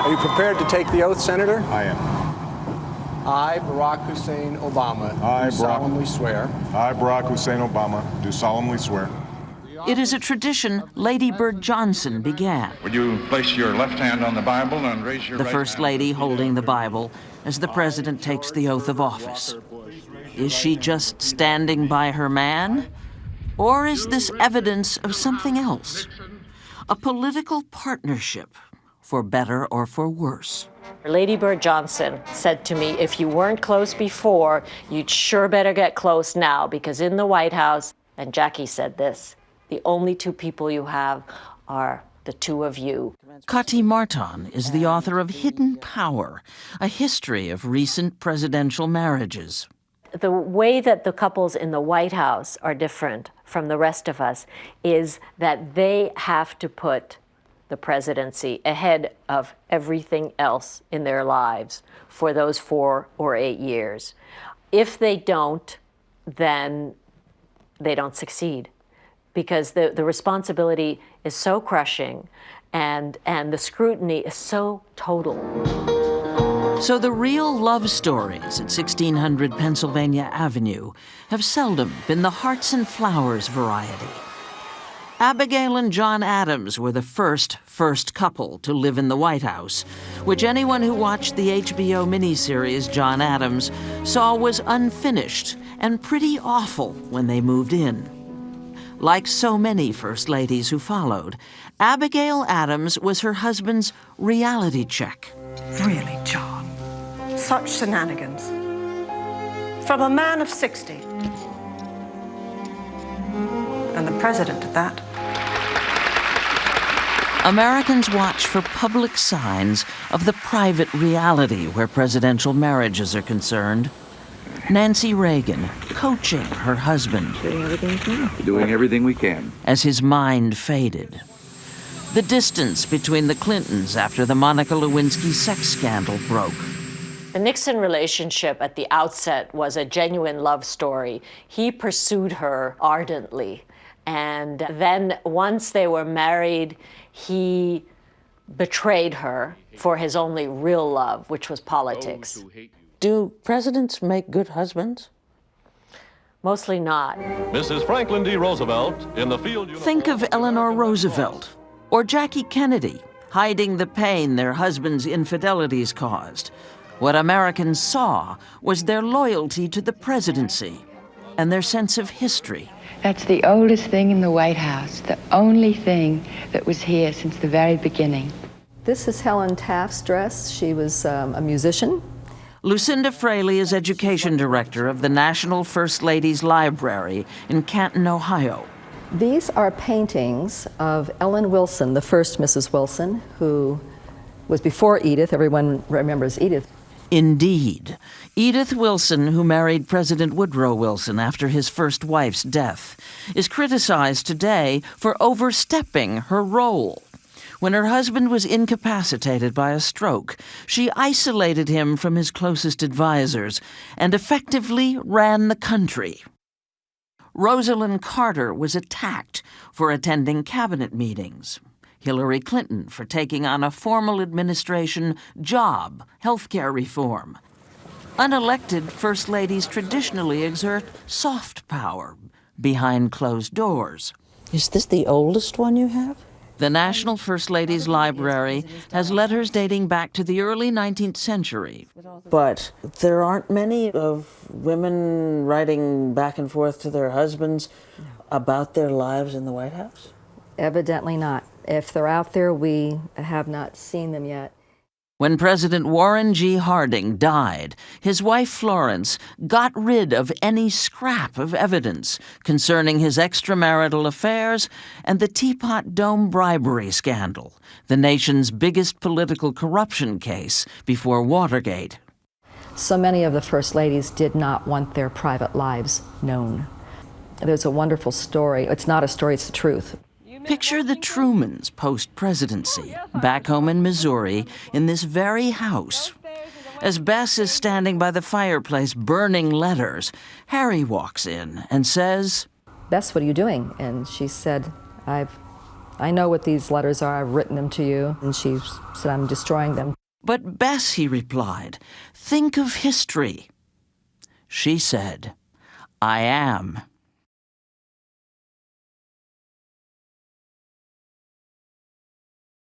Are you prepared to take the oath, Senator? I am. I, Barack Hussein Obama, do solemnly swear. I, Barack Hussein Obama, do solemnly swear. It is a tradition Lady Bird Johnson began. Would you place your left hand on the Bible and raise your The right First hand? Lady holding the Bible as the President takes the oath of office. Is she just standing by her man? Or is this evidence of something else? A political partnership, for better or for worse. Lady Bird Johnson said to me, if you weren't close before, you'd sure better get close now, because in the White House, and Jackie said this, the only two people you have are the two of you. Kati Marton is the author of Hidden Power, a history of recent presidential marriages. The way that the couples in the White House are different from the rest of us is that they have to put the presidency ahead of everything else in their lives for those 4 or 8 years. If they don't, then they don't succeed, because the responsibility is so crushing and the scrutiny is so total. So the real love stories at 1600 Pennsylvania Avenue have seldom been the hearts and flowers variety. Abigail and John Adams were the first couple to live in the White House, which anyone who watched the HBO miniseries John Adams saw was unfinished and pretty awful when they moved in. Like so many First Ladies who followed, Abigail Adams was her husband's reality check. Really, John, such shenanigans. From a man of 60. And the president at that. Americans watch for public signs of the private reality where presidential marriages are concerned. Nancy Reagan coaching her husband. Doing everything we can. As his mind faded. The distance between the Clintons after the Monica Lewinsky sex scandal broke. The Nixon relationship at the outset was a genuine love story. He pursued her ardently. And then once they were married, he betrayed her for his only real love, which was politics. Do presidents make good husbands? Mostly not. Mrs. Franklin D. Roosevelt in the field uniform. Think of Eleanor Roosevelt or Jackie Kennedy, hiding the pain their husbands' infidelities caused. What Americans saw was their loyalty to the presidency and their sense of history. That's the oldest thing in the White House, the only thing that was here since the very beginning. This is Helen Taft's dress. She was a musician. Lucinda Fraley is education director of the National First Ladies Library in Canton, Ohio. These are paintings of Ellen Wilson, the first Mrs. Wilson, who was before Edith. Everyone remembers Edith. Indeed. Edith Wilson, who married President Woodrow Wilson after his first wife's death, is criticized today for overstepping her role. When her husband was incapacitated by a stroke, she isolated him from his closest advisors and effectively ran the country. Rosalind Carter was attacked for attending cabinet meetings. Hillary Clinton for taking on a formal administration job, healthcare reform. Unelected First Ladies traditionally exert soft power behind closed doors. Is this the oldest one you have? The National First Ladies Library has letters dating back to the early 19th century. But there aren't many of women writing back and forth to their husbands about their lives in the White House? Evidently not. If they're out there, we have not seen them yet. When President Warren G. Harding died, his wife Florence got rid of any scrap of evidence concerning his extramarital affairs and the Teapot Dome bribery scandal, the nation's biggest political corruption case before Watergate. So many of the First Ladies did not want their private lives known. There's a wonderful story. It's not a story, it's the truth. Picture the Trumans post-presidency, back home in Missouri, in this very house. As Bess is standing by the fireplace burning letters, Harry walks in and says, "Bess, what are you doing?" And she said, I've I know what these letters are. I've written them to you. And she said, I'm destroying them. But Bess, he replied, think of history. She said, I am.